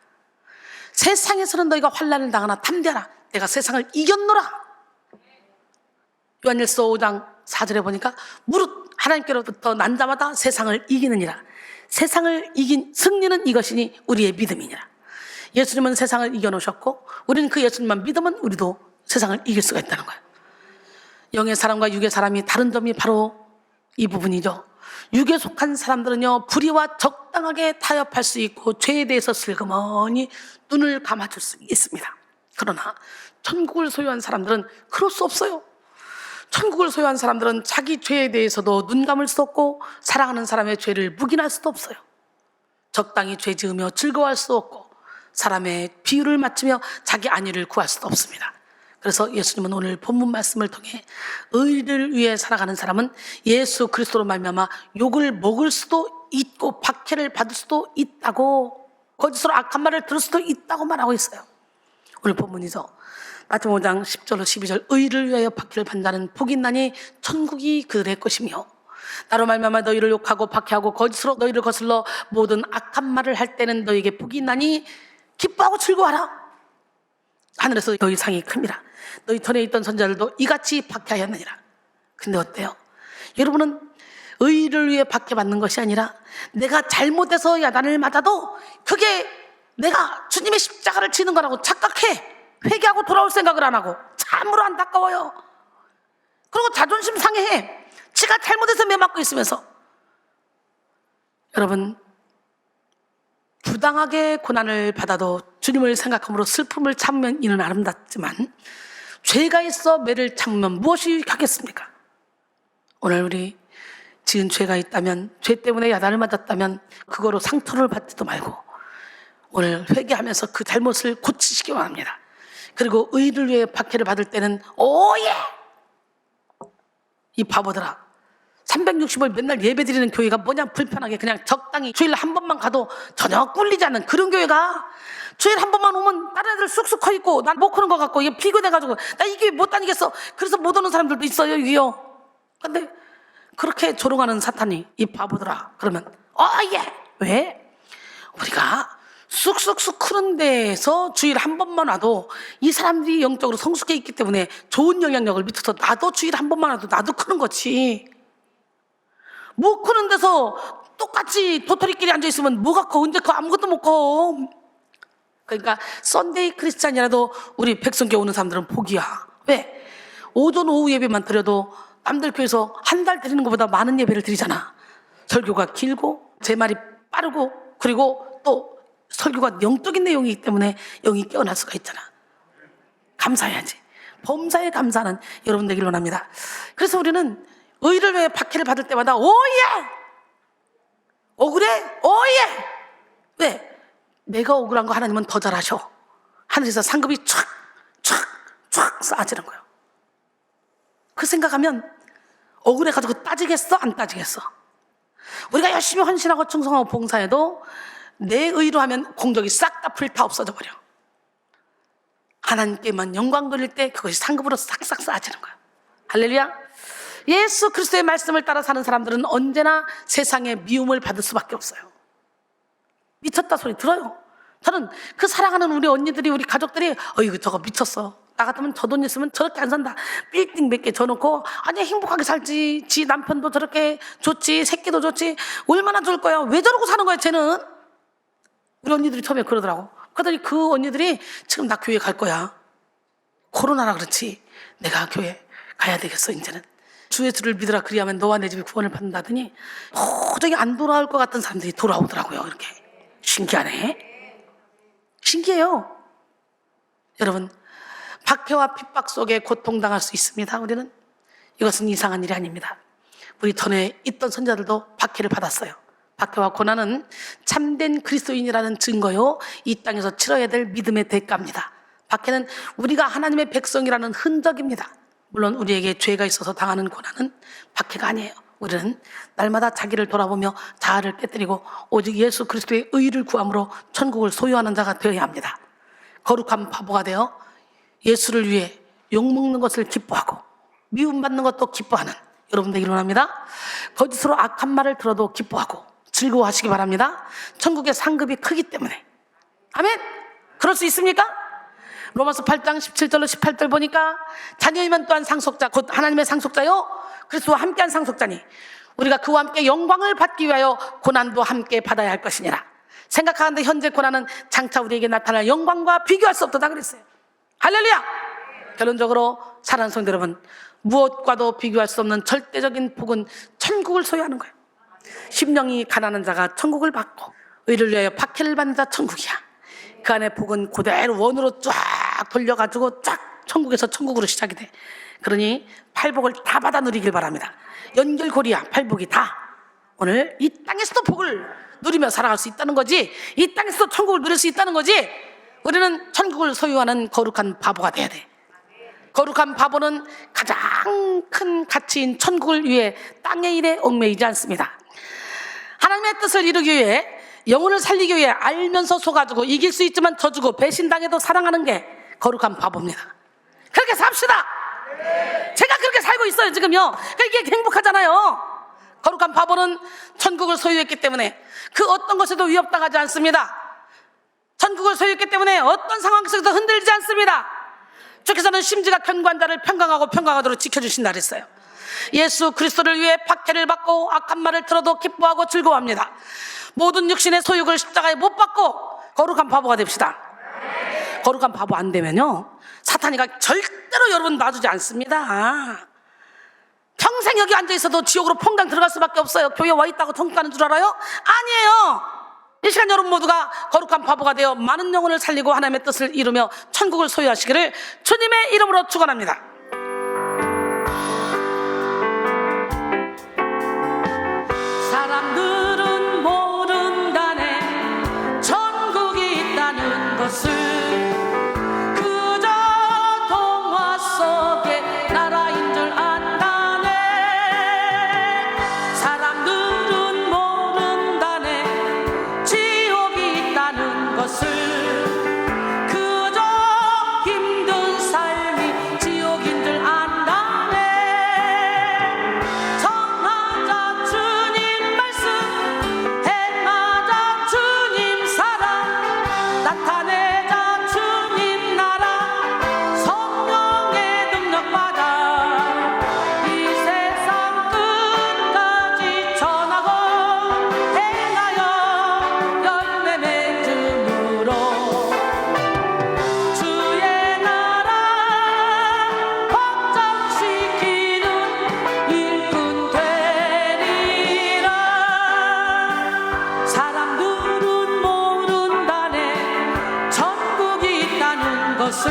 Speaker 1: 세상에서는 너희가 환난을 당하나 담대하라. 내가 세상을 이겼노라. 요한일서 5장 4절에 보니까 무릇 하나님께로부터 난 자마다 세상을 이기느니라. 세상을 이긴 승리는 이것이니 우리의 믿음이니라. 예수님은 세상을 이겨놓으셨고 우리는 그 예수님만 믿으면 우리도 세상을 이길 수가 있다는 거예요. 영의 사람과 육의 사람이 다른 점이 바로 이 부분이죠. 육에 속한 사람들은요, 불의와 적당하게 타협할 수 있고 죄에 대해서 슬그머니 눈을 감아줄 수 있습니다. 그러나 천국을 소유한 사람들은 그럴 수 없어요. 천국을 소유한 사람들은 자기 죄에 대해서도 눈 감을 수 없고 사랑하는 사람의 죄를 묵인할 수도 없어요. 적당히 죄 지으며 즐거워할 수 없고 사람의 비유를 맞추며 자기 안위를 구할 수도 없습니다. 그래서 예수님은 오늘 본문 말씀을 통해 의를 위해 살아가는 사람은 예수 그리스도로 말미암아 욕을 먹을 수도 있고 박해를 받을 수도 있다고, 거짓으로 악한 말을 들을 수도 있다고 말하고 있어요. 오늘 본문이죠. 마태복음 5장 10절로 12절 의를 위하여 박해를 받는 자는 복이 있나니 천국이 그들의 것이며 나로 말미암아 너희를 욕하고 박해하고 거짓으로 너희를 거슬러 모든 악한 말을 할 때는 너희에게 복이 있나니 기뻐하고 즐거워하라. 하늘에서 너희 상이 큽니다. 너희 전에 있던 선자들도 이같이 박해하였느니라. 근데 어때요? 여러분은 의를 위해 박해받는 것이 아니라 내가 잘못해서 야단을 맞아도 그게 내가 주님의 십자가를 지는 거라고 착각해. 회개하고 돌아올 생각을 안 하고 참으로 안타까워요. 그리고 자존심 상해. 지가 잘못해서 매 맞고 있으면서. 여러분, 부당하게 고난을 받아도 주님을 생각함으로 슬픔을 참으면 이는 아름답지만 죄가 있어 매를 참으면 무엇이 하겠습니까? 오늘 우리 지은 죄가 있다면, 죄 때문에 야단을 맞았다면 그거로 상처를 받지도 말고 오늘 회개하면서 그 잘못을 고치시기 바랍니다. 그리고 의를 위해 박해를 받을 때는 오예! 이 바보들아, 360일 맨날 예배드리는 교회가 뭐냐, 불편하게 그냥 적당히 주일 한 번만 가도 전혀 꿀리지 않는 그런 교회가 주일 한 번만 오면 다른 애들 쑥쑥 커 있고 난 못 크는 것 같고 이게 비교돼가지고 나 이 교회 못 다니겠어. 그래서 못 오는 사람들도 있어요, 여기요. 근데 그렇게 조롱하는 사탄이 이 바보들아 그러면 예! 왜? 우리가 쑥쑥쑥 크는 데에서 주일 한 번만 와도 이 사람들이 영적으로 성숙해 있기 때문에 좋은 영향력을 미쳐서 나도 주일 한 번만 와도 나도 크는 거지. 못 크는 데서 똑같이 도토리끼리 앉아있으면 뭐가 커? 언제 커? 아무것도 못 커. 그러니까 썬데이 크리스찬이라도 우리 백성교회 오는 사람들은 복이야. 왜? 오전 오후 예배만 드려도 남들 교회에서 한 달 드리는 것보다 많은 예배를 드리잖아. 설교가 길고 제 말이 빠르고 그리고 또 설교가 영적인 내용이기 때문에 영이 깨어날 수가 있잖아. 감사해야지. 범사에 감사하는 여러분 되길 원합니다. 그래서 우리는 의를 위해 박해를 받을 때마다 오예! 억울해? 오예! 왜? 내가 억울한 거 하나님은 더 잘하셔. 하늘에서 상급이 촥 쌓아지는 거예요. 그 생각하면 억울해가지고 따지겠어? 안 따지겠어? 우리가 열심히 헌신하고 충성하고 봉사해도 내 의로 하면 공덕이 싹 다 불타 없어져 버려. 하나님께만 영광 돌릴 때 그것이 상급으로 싹싹 쌓아지는 거야. 할렐루야. 예수 그리스도의 말씀을 따라 사는 사람들은 언제나 세상의 미움을 받을 수밖에 없어요. 미쳤다 소리 들어요. 저는 그 사랑하는 우리 언니들이, 우리 가족들이 이거 저거 미쳤어. 나 같으면 저 돈 있으면 저렇게 안 산다. 빌딩 몇 개 줘놓고 아니 행복하게 살지. 지 남편도 저렇게 좋지, 새끼도 좋지. 얼마나 좋을 거야. 왜 저러고 사는 거야 쟤는. 우리 언니들이 처음에 그러더라고. 그러더니 그 언니들이 지금 나 교회 갈 거야. 코로나라 그렇지. 내가 교회 가야 되겠어 이제는. 주 예수를 믿으라 그리하면 너와 내 집이 구원을 받는다더니 도저히 안 돌아올 것 같은 사람들이 돌아오더라고요. 이렇게. 신기하네. 신기해요. 여러분, 박해와 핍박 속에 고통당할 수 있습니다. 우리는. 이것은 이상한 일이 아닙니다. 우리 전에 있던 선자들도 박해를 받았어요. 박해와 고난은 참된 그리스도인이라는 증거요, 이 땅에서 치러야 될 믿음의 대가입니다. 박해는 우리가 하나님의 백성이라는 흔적입니다. 물론 우리에게 죄가 있어서 당하는 고난은 박해가 아니에요. 우리는 날마다 자기를 돌아보며 자아를 깨뜨리고 오직 예수 그리스도의 의를 구함으로 천국을 소유하는 자가 되어야 합니다. 거룩한 바보가 되어 예수를 위해 욕먹는 것을 기뻐하고 미움받는 것도 기뻐하는 여러분들 일어납니다. 거짓으로 악한 말을 들어도 기뻐하고 즐거워하시기 바랍니다. 천국의 상급이 크기 때문에. 아멘. 그럴 수 있습니까? 로마서 8장 17절로 18절 보니까 자녀이면 또한 상속자 곧 하나님의 상속자요 그리스도와 함께한 상속자니 우리가 그와 함께 영광을 받기 위하여 고난도 함께 받아야 할 것이니라. 생각하는데 현재 고난은 장차 우리에게 나타날 영광과 비교할 수 없다 그랬어요. 할렐루야. 결론적으로 사랑하는 성도 여러분, 무엇과도 비교할 수 없는 절대적인 복은 천국을 소유하는 거예요. 심령이 가난한 자가 천국을 받고 의를 위하여 박해를 받는 자 천국이야. 그 안에 복은 그대로 원으로 쫙 돌려가지고 쫙 천국에서 천국으로 시작이 돼. 그러니 팔복을 다 받아 누리길 바랍니다. 연결고리야 팔복이 다. 오늘 이 땅에서도 복을 누리며 살아갈 수 있다는 거지, 이 땅에서도 천국을 누릴 수 있다는 거지. 우리는 천국을 소유하는 거룩한 바보가 돼야 돼. 거룩한 바보는 가장 큰 가치인 천국을 위해 땅의 일에 얽매이지 않습니다. 하나님의 뜻을 이루기 위해, 영혼을 살리기 위해 알면서 속아주고 이길 수 있지만 져주고 배신당해도 사랑하는 게 거룩한 바보입니다. 그렇게 삽시다. 제가 그렇게 살고 있어요 지금요. 이게 행복하잖아요. 거룩한 바보는 천국을 소유했기 때문에 그 어떤 것에도 위협당하지 않습니다. 천국을 소유했기 때문에 어떤 상황 속에서 흔들리지 않습니다. 주께서는 심지가 견고한 자를 평강하고 평강하도록 지켜주신다 그랬어요. 예수 그리스도를 위해 박해를 받고 악한 말을 들어도 기뻐하고 즐거워합니다. 모든 육신의 소욕을 십자가에 못 받고 거룩한 바보가 됩시다. 거룩한 바보 안 되면요 사탄이가 절대로 여러분 놔주지 않습니다. 평생 여기 앉아있어도 지옥으로 퐁당 들어갈 수밖에 없어요. 교회 와 있다고 천국 가는 줄 알아요? 아니에요. 이 시간 여러분 모두가 거룩한 바보가 되어 많은 영혼을 살리고 하나님의 뜻을 이루며 천국을 소유하시기를 주님의 이름으로 축원합니다. 사람들은 모른다네 천국이 있다는 것을. 그저 동화 속의 나라인 줄 안다네. 사람들은 모른다네 지옥이 있다는 것을. 그저 힘든 삶이 지옥인 줄 안다네. 정하자 주님 말씀, 행하자 주님 사랑, 나타내자 주님 나라, 성령의 능력 받아 이 세상 끝까지 전하고 행하여 열매 맺음으로 주의 나라 확장시키는 일꾼 되리라. 사람들은 모른다네 천국이 있다는 것을.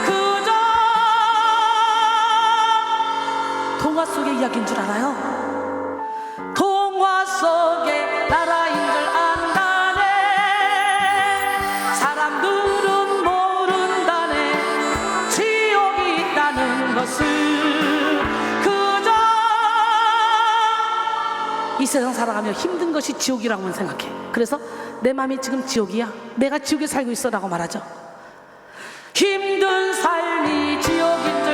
Speaker 1: 그저 동화 속의 이야기인 줄 알아요. 동화 속의 나라인 줄 안다네. 사람들은 모른다네 지옥이 있다는 것을. 그저 이 세상 살아가며 힘든 것이 지옥이라고만 생각해. 그래서 내 마음이 지금 지옥이야, 내가 지옥에 살고 있어 라고 말하죠. 힘든 삶이 지옥인